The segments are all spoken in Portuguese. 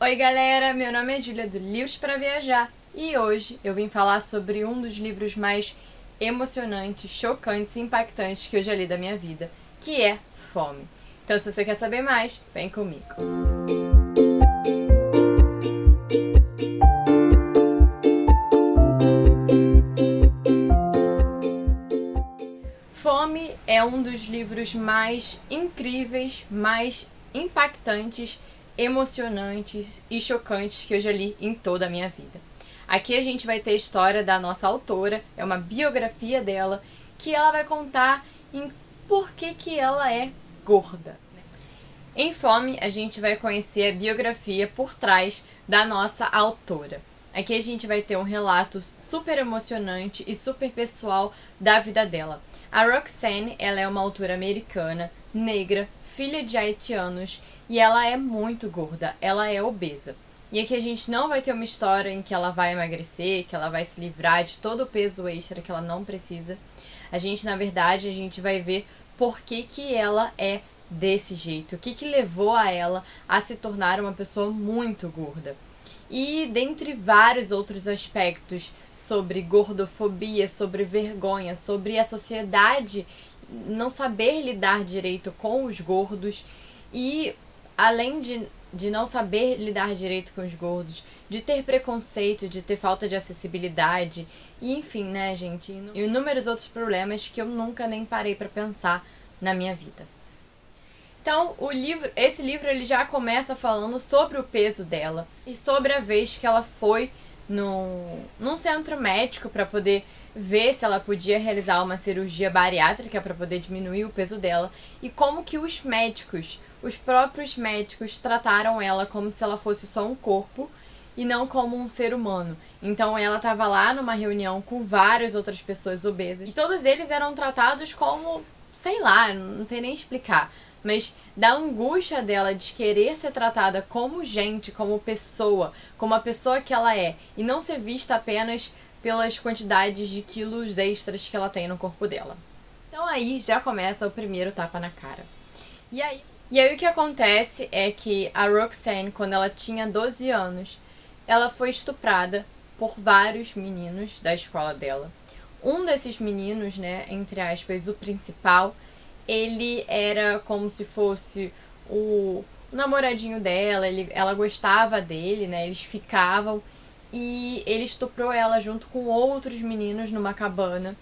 Oi galera, meu nome é Júlia do Livros para Viajar e hoje eu vim falar sobre um dos livros mais emocionantes, chocantes e impactantes que eu já li da minha vida, que é Fome. Então se você quer saber mais, vem comigo. Fome é um dos livros mais incríveis, mais impactantes, emocionantes e chocantes que eu já li em toda a minha vida. Aqui a gente vai ter a história da nossa autora, é uma biografia dela, que ela vai contar em por que ela é gorda. Em Fome, a gente vai conhecer a biografia por trás da nossa autora. Aqui a gente vai ter um relato super emocionante e super pessoal da vida dela. A Roxane, ela é uma autora americana, negra, filha de haitianos e ela é muito gorda, ela é obesa. E aqui a gente não vai ter uma história em que ela vai emagrecer, que ela vai se livrar de todo o peso extra que ela não precisa. Na verdade, a gente vai ver por que ela é desse jeito, o que levou a ela a se tornar uma pessoa muito gorda. E dentre vários outros aspectos sobre gordofobia, sobre vergonha, sobre a sociedade não saber lidar direito com os gordos e além de não saber lidar direito com os gordos, de ter preconceito, de ter falta de acessibilidade e enfim, né, gente, e inúmeros outros problemas que eu nunca nem parei para pensar na minha vida. Então, esse livro ele já começa falando sobre o peso dela e sobre a vez que ela foi num centro médico para poder ver se ela podia realizar uma cirurgia bariátrica para poder diminuir o peso dela e como que os próprios médicos trataram ela como se ela fosse só um corpo e não como um ser humano. Então ela estava lá numa reunião com várias outras pessoas obesas e todos eles eram tratados como, sei lá, não sei nem explicar, mas da angústia dela de querer ser tratada como gente, como pessoa, como a pessoa que ela é, e não ser vista apenas pelas quantidades de quilos extras que ela tem no corpo dela. Então aí já começa o primeiro tapa na cara. E aí o que acontece é que a Roxane, quando ela tinha 12 anos, ela foi estuprada por vários meninos da escola dela. Um desses meninos, né, entre aspas, o principal, ele era como se fosse o namoradinho dela, ela gostava dele, né? Eles ficavam e ele estuprou ela junto com outros meninos numa cabana.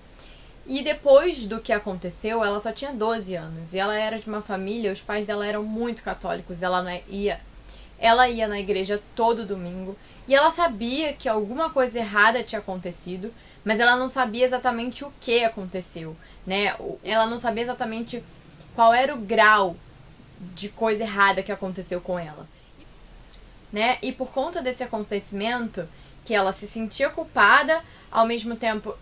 E depois do que aconteceu, ela só tinha 12 anos e ela era de uma família, os pais dela eram muito católicos, ela ia na igreja todo domingo e ela sabia que alguma coisa errada tinha acontecido, mas ela não sabia exatamente o que aconteceu, né? Ela não sabia exatamente qual era o grau de coisa errada que aconteceu com ela, né? E por conta desse acontecimento, que ela se sentia culpada, ao mesmo tempo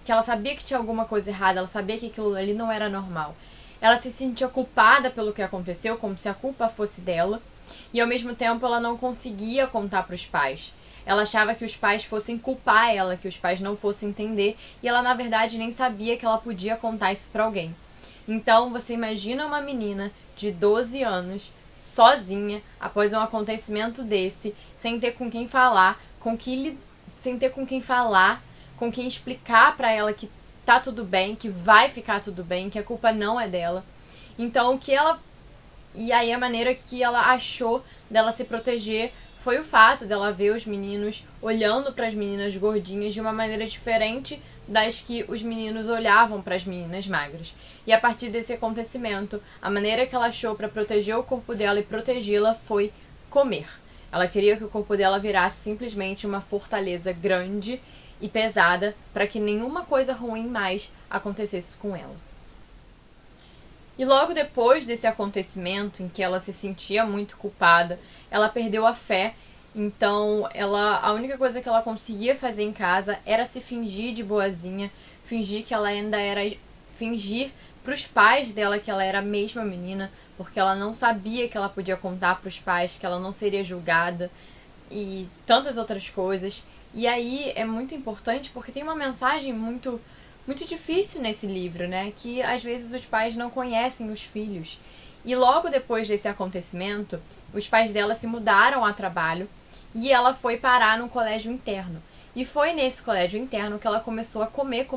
que ela sabia que tinha alguma coisa errada, ela sabia que aquilo ali não era normal. Ela se sentia culpada pelo que aconteceu, como se a culpa fosse dela, e ao mesmo tempo ela não conseguia contar para os pais. Ela achava que os pais fossem culpar ela, que os pais não fossem entender, e ela na verdade nem sabia que ela podia contar isso para alguém. Então você imagina uma menina de 12 anos, sozinha, após um acontecimento desse, sem ter com quem falar, com quem explicar para ela que tá tudo bem, que vai ficar tudo bem, que a culpa não é dela. Então e aí a maneira que ela achou dela se proteger foi o fato dela ver os meninos olhando para as meninas gordinhas de uma maneira diferente das que os meninos olhavam para as meninas magras. E a partir desse acontecimento, a maneira que ela achou para proteger o corpo dela e protegê-la foi comer. Ela queria que o corpo dela virasse simplesmente uma fortaleza grande e pesada para que nenhuma coisa ruim mais acontecesse com ela. E logo depois desse acontecimento, em que ela se sentia muito culpada, ela perdeu a fé. Então, a única coisa que ela conseguia fazer em casa era se fingir de boazinha, fingir para os pais dela que ela era a mesma menina, porque ela não sabia que ela podia contar para os pais, que ela não seria julgada e tantas outras coisas. E aí é muito importante porque tem uma mensagem muito difícil nesse livro, né? Que às vezes os pais não conhecem os filhos. E logo depois desse acontecimento, os pais dela se mudaram a trabalho e ela foi parar num colégio interno. E foi nesse colégio interno que ela começou a comer,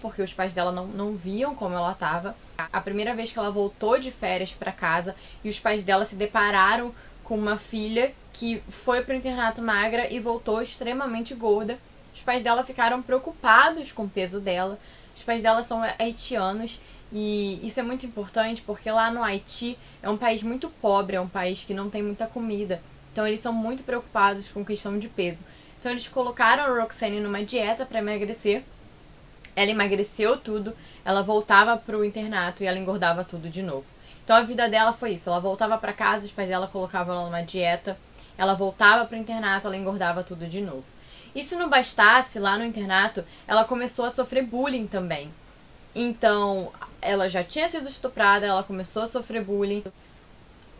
porque os pais dela não viam como ela estava. A primeira vez que ela voltou de férias para casa e os pais dela se depararam com uma filha que foi pro internato magra e voltou extremamente gorda. Os pais dela ficaram preocupados com o peso dela. Os pais dela são haitianos e isso é muito importante porque lá no Haiti é um país muito pobre, é um país que não tem muita comida. Então eles são muito preocupados com questão de peso. Então eles colocaram a Roxane numa dieta para emagrecer. Ela emagreceu tudo, ela voltava pro internato e ela engordava tudo de novo. Então a vida dela foi isso, ela voltava para casa, os pais dela colocavam ela numa dieta, ela voltava pro internato, ela engordava tudo de novo. E se não bastasse, lá no internato, ela começou a sofrer bullying também. Então, ela já tinha sido estuprada, ela começou a sofrer bullying.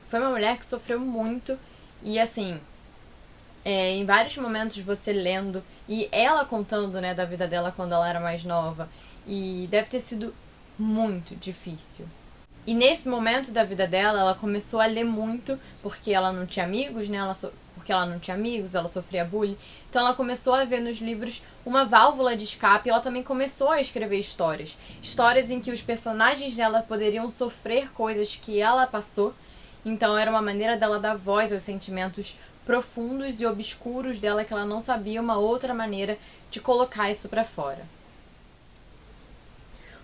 Foi uma mulher que sofreu muito e assim, em vários momentos você lendo e ela contando, né, da vida dela quando ela era mais nova, e deve ter sido muito difícil. E nesse momento da vida dela, ela começou a ler muito, porque ela não tinha amigos, né, porque ela não tinha amigos, ela sofria bullying. Então ela começou a ver nos livros uma válvula de escape e ela também começou a escrever histórias. Histórias em que os personagens dela poderiam sofrer coisas que ela passou. Então era uma maneira dela dar voz aos sentimentos profundos e obscuros dela, que ela não sabia uma outra maneira de colocar isso pra fora.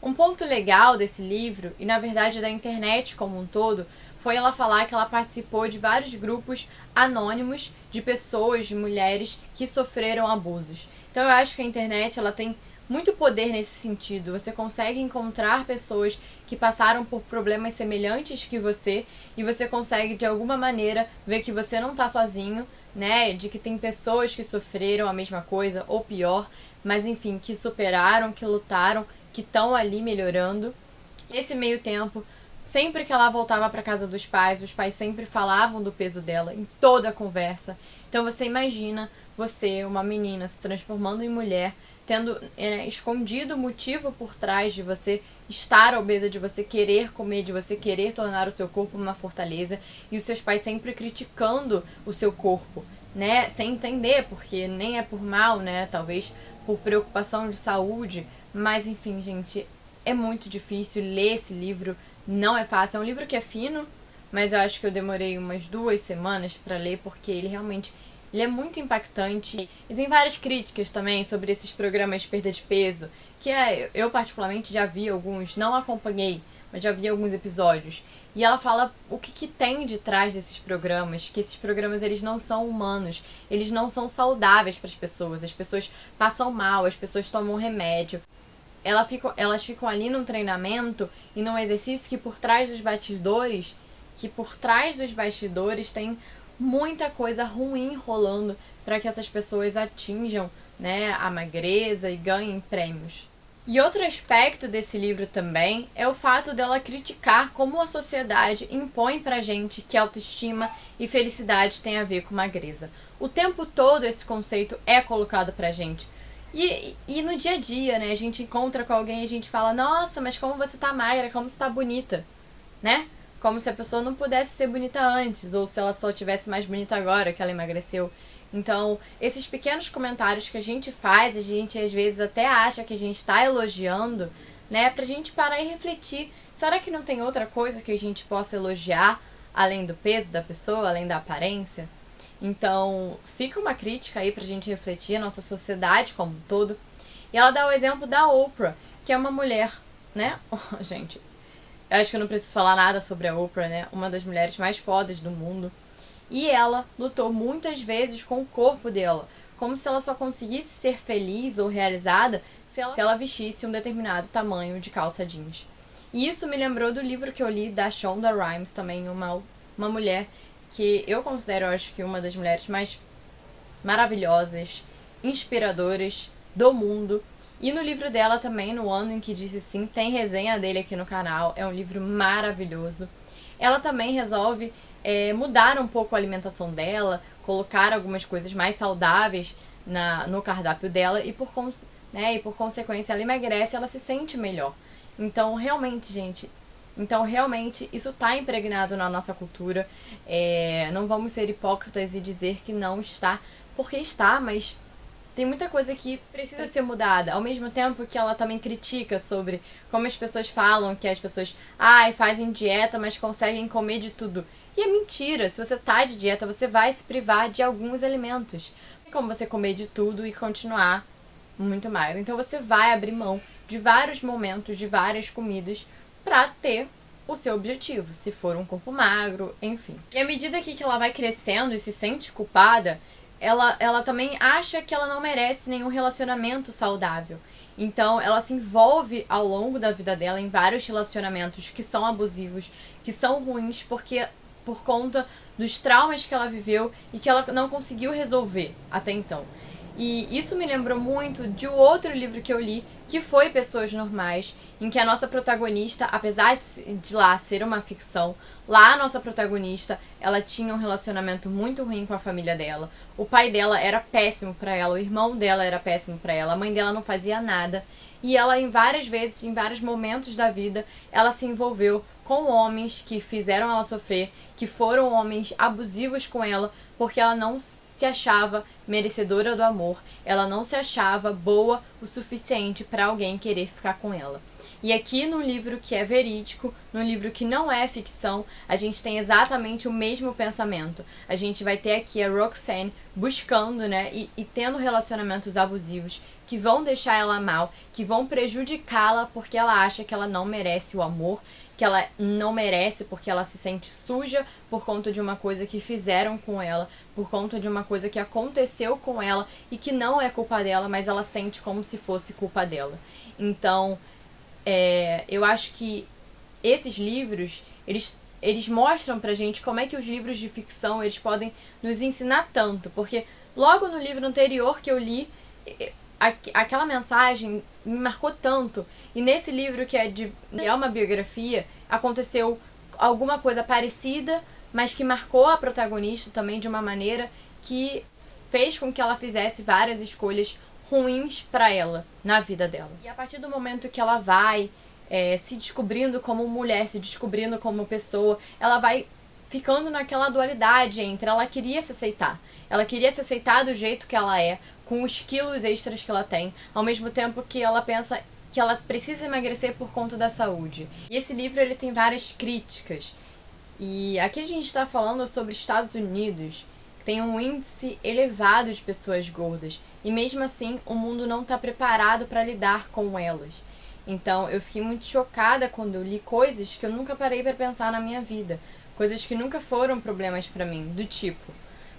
Um ponto legal desse livro, e na verdade da internet como um todo, foi ela falar que ela participou de vários grupos anônimos de pessoas, de mulheres que sofreram abusos. Então eu acho que a internet ela tem muito poder nesse sentido. Você consegue encontrar pessoas que passaram por problemas semelhantes que você e você consegue de alguma maneira ver que você não está sozinho, né? De que tem pessoas que sofreram a mesma coisa ou pior, mas enfim, que superaram, que lutaram, que estão ali melhorando. Nesse meio tempo, sempre que ela voltava para casa dos pais, os pais sempre falavam do peso dela em toda a conversa. Então você imagina você, uma menina, se transformando em mulher, tendo escondido o motivo por trás de você estar obesa, de você querer comer, de você querer tornar o seu corpo uma fortaleza, e os seus pais sempre criticando o seu corpo, né? Sem entender, porque nem é por mal, né? Talvez por preocupação de saúde, mas enfim, gente, é muito difícil ler esse livro, não é fácil. É um livro que é fino, mas eu acho que eu demorei umas 2 semanas para ler, porque ele realmente ele é muito impactante. E tem várias críticas também sobre esses programas de perda de peso, que eu particularmente já vi alguns, não acompanhei, mas já vi alguns episódios. E ela fala o que tem de trás desses programas, que esses programas eles não são humanos, eles não são saudáveis para as pessoas passam mal, as pessoas tomam remédio. Elas ficam ali num treinamento e num exercício que por trás dos bastidores tem muita coisa ruim rolando para que essas pessoas atinjam, né, a magreza e ganhem prêmios. E outro aspecto desse livro também é o fato dela criticar como a sociedade impõe pra gente que autoestima e felicidade tem a ver com magreza. O tempo todo esse conceito é colocado pra gente. E no dia a dia, né, a gente encontra com alguém e a gente fala: nossa, mas como você tá magra, como você tá bonita, né? Como se a pessoa não pudesse ser bonita antes, ou se ela só tivesse mais bonita agora que ela emagreceu. Então, esses pequenos comentários que a gente faz, a gente às vezes até acha que a gente está elogiando, né? Pra gente parar e refletir. Será que não tem outra coisa que a gente possa elogiar, além do peso da pessoa, além da aparência? Então, fica uma crítica aí pra gente refletir a nossa sociedade como um todo. E ela dá o exemplo da Oprah, que é uma mulher, né? Oh, gente, eu acho que eu não preciso falar nada sobre a Oprah, né? Uma das mulheres mais fodas do mundo. E ela lutou muitas vezes com o corpo dela, como se ela só conseguisse ser feliz ou realizada se ela vestisse um determinado tamanho de calça jeans. E isso me lembrou do livro que eu li da Shonda Rhimes, também uma mulher que eu considero, acho que uma das mulheres mais maravilhosas, inspiradoras do mundo. E no livro dela também, No Ano em que Disse Sim, tem resenha dele aqui no canal, é um livro maravilhoso. Ela também resolve mudar um pouco a alimentação dela, colocar algumas coisas mais saudáveis no cardápio dela e por consequência ela emagrece, ela se sente melhor. Então, realmente, gente, Então, realmente, isso está impregnado na nossa cultura. Não vamos ser hipócritas e dizer que não está, porque está, mas tem muita coisa que precisa ser mudada. Ao mesmo tempo que ela também critica sobre como as pessoas falam que as pessoas fazem dieta, mas conseguem comer de tudo. E é mentira. Se você tá de dieta, você vai se privar de alguns alimentos. Não tem como você comer de tudo e continuar muito magro. Então você vai abrir mão de vários momentos, de várias comidas, pra ter o seu objetivo, se for um corpo magro, enfim. E à medida que ela vai crescendo e se sente culpada, ela também acha que ela não merece nenhum relacionamento saudável. Então, ela se envolve ao longo da vida dela em vários relacionamentos que são abusivos, que são ruins, por conta dos traumas que ela viveu e que ela não conseguiu resolver até então. E isso me lembrou muito de outro livro que eu li, que foi Pessoas Normais, em que a nossa protagonista, apesar de lá ser uma ficção, lá a nossa protagonista, ela tinha um relacionamento muito ruim com a família dela. O pai dela era péssimo pra ela, o irmão dela era péssimo pra ela, a mãe dela não fazia nada. E ela, em várias vezes, em vários momentos da vida, ela se envolveu com homens que fizeram ela sofrer, que foram homens abusivos com ela, porque ela não se achava merecedora do amor, ela não se achava boa o suficiente para alguém querer ficar com ela. E aqui num livro que é verídico, num livro que não é ficção, a gente tem exatamente o mesmo pensamento. A gente vai ter aqui a Roxanne buscando, né, e tendo relacionamentos abusivos que vão deixar ela mal, que vão prejudicá-la porque ela acha que ela não merece o amor, que ela não merece porque ela se sente suja por conta de uma coisa que fizeram com ela, por conta de uma coisa que aconteceu com ela e que não é culpa dela, mas ela sente como se fosse culpa dela. Então, eu acho que esses livros, eles mostram pra gente como é que os livros de ficção, eles podem nos ensinar tanto, porque logo no livro anterior que eu li, aquela mensagem me marcou tanto. E nesse livro, que é uma biografia, aconteceu alguma coisa parecida, mas que marcou a protagonista também de uma maneira que fez com que ela fizesse várias escolhas ruins pra ela na vida dela. E a partir do momento que ela vai se descobrindo como mulher, se descobrindo como pessoa, ela vai ficando naquela dualidade entre ela queria se aceitar. Ela queria se aceitar do jeito que ela é, com os quilos extras que ela tem, ao mesmo tempo que ela pensa que ela precisa emagrecer por conta da saúde. E esse livro, ele tem várias críticas. E aqui a gente está falando sobre Estados Unidos, que tem um índice elevado de pessoas gordas. E mesmo assim, o mundo não está preparado para lidar com elas. Então, eu fiquei muito chocada quando eu li coisas que eu nunca parei para pensar na minha vida. Coisas que nunca foram problemas para mim, do tipo,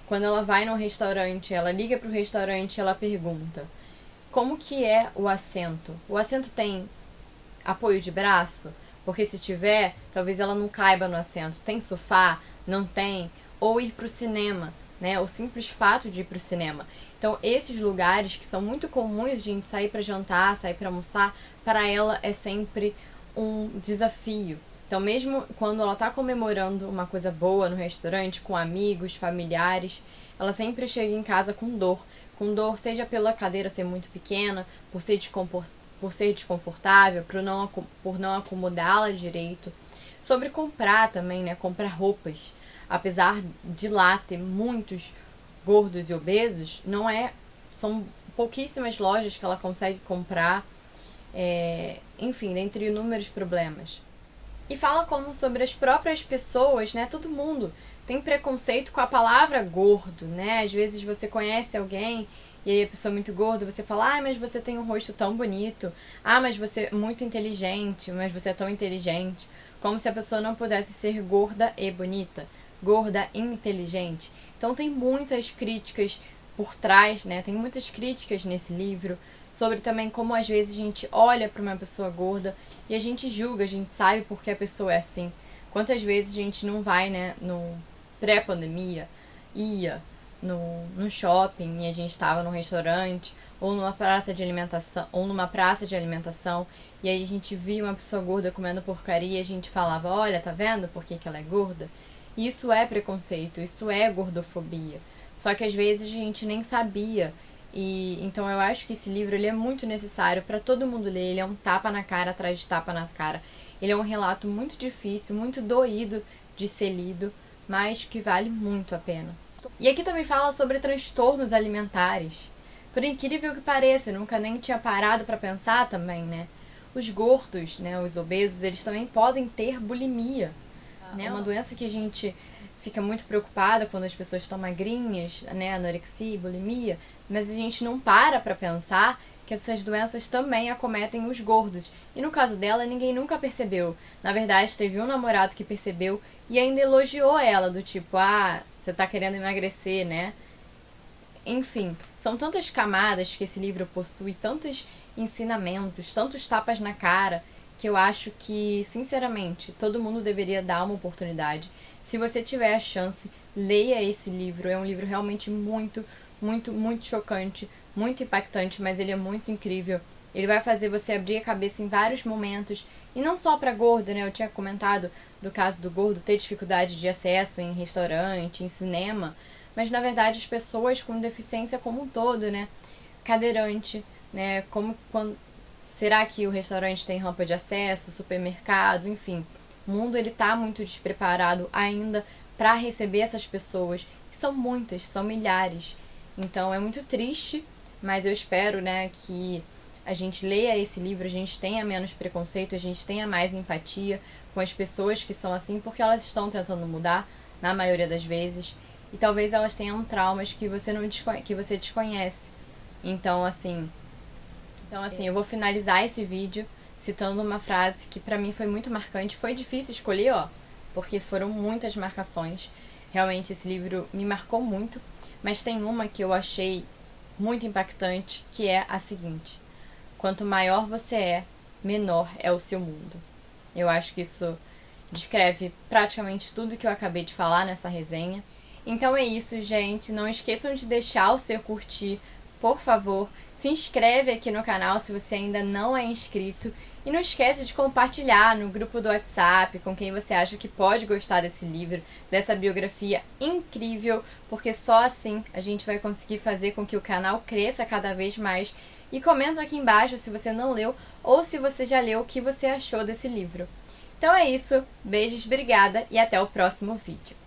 quando ela vai no restaurante, ela liga pro restaurante e ela pergunta: como que é o assento? O assento tem apoio de braço? Porque se tiver, talvez ela não caiba no assento. Tem sofá? Não tem? Ou ir pro cinema, né? O simples fato de ir pro cinema. Então, esses lugares que são muito comuns de a gente sair para jantar, sair para almoçar, para ela é sempre um desafio. Então, mesmo quando ela tá comemorando uma coisa boa no restaurante, com amigos, familiares, ela sempre chega em casa com dor. Com dor, seja pela cadeira ser muito pequena, por ser desconfortável, por não acomodá-la direito. Sobre comprar também, né? Comprar roupas. Apesar de lá ter muitos gordos e obesos, são pouquíssimas lojas que ela consegue comprar. Enfim, dentre inúmeros problemas. E fala como sobre as próprias pessoas, né? Todo mundo tem preconceito com a palavra gordo, né? Às vezes você conhece alguém e aí a pessoa é muito gorda, você fala: mas você tem um rosto tão bonito. Mas você é muito inteligente, mas você é tão inteligente. Como se a pessoa não pudesse ser gorda e bonita, gorda e inteligente. Então tem muitas críticas por trás, né? Tem muitas críticas nesse livro sobre também como às vezes a gente olha para uma pessoa gorda e a gente julga, a gente sabe porque a pessoa é assim. Quantas vezes a gente não vai, né, no pré-pandemia, ia no shopping e a gente estava num restaurante ou numa praça de alimentação, e aí a gente via uma pessoa gorda comendo porcaria e a gente falava: olha, tá vendo por que ela é gorda? Isso é preconceito, isso é gordofobia. Só que às vezes a gente nem sabia. E então eu acho que esse livro, ele é muito necessário para todo mundo ler. Ele é um tapa na cara atrás de tapa na cara. Ele é um relato muito difícil, muito doído de ser lido, mas que vale muito a pena. E aqui também fala sobre transtornos alimentares. Por incrível que pareça, eu nunca nem tinha parado para pensar também, né? Os gordos, né, os obesos, eles também podem ter bulimia. Né? É uma doença que a gente fica muito preocupada quando as pessoas estão magrinhas, né, anorexia e bulimia, mas a gente não para pensar que essas doenças também acometem os gordos. E no caso dela, ninguém nunca percebeu. Na verdade, teve um namorado que percebeu e ainda elogiou ela, do tipo, você tá querendo emagrecer, né? Enfim, são tantas camadas que esse livro possui, tantos ensinamentos, tantos tapas na cara, que eu acho que, sinceramente, todo mundo deveria dar uma oportunidade. Se você tiver a chance, leia esse livro. É um livro realmente muito, muito, muito chocante, muito impactante, mas ele é muito incrível. Ele vai fazer você abrir a cabeça em vários momentos, e não só para gordo, né? Eu tinha comentado do caso do gordo ter dificuldade de acesso em restaurante, em cinema, mas na verdade as pessoas com deficiência como um todo, né? Cadeirante, né? Será que o restaurante tem rampa de acesso, supermercado, enfim. O mundo ele tá muito despreparado ainda para receber essas pessoas, que são muitas, são milhares. Então é muito triste, mas eu espero, né, que a gente leia esse livro, a gente tenha menos preconceito, a gente tenha mais empatia com as pessoas que são assim, porque elas estão tentando mudar, na maioria das vezes, e talvez elas tenham traumas que você desconhece. Então, assim, eu vou finalizar esse vídeo citando uma frase que pra mim foi muito marcante. Foi difícil escolher, porque foram muitas marcações. Realmente esse livro me marcou muito, mas tem uma que eu achei muito impactante, que é a seguinte: quanto maior você é, menor é o seu mundo. Eu acho que isso descreve praticamente tudo que eu acabei de falar nessa resenha. Então é isso, gente. Não esqueçam de deixar o seu curtir, por favor. Se inscreve aqui no canal se você ainda não é inscrito. E não esquece de compartilhar no grupo do WhatsApp com quem você acha que pode gostar desse livro, dessa biografia incrível, porque só assim a gente vai conseguir fazer com que o canal cresça cada vez mais. E comenta aqui embaixo se você não leu ou se você já leu o que você achou desse livro. Então é isso, beijos, obrigada e até o próximo vídeo.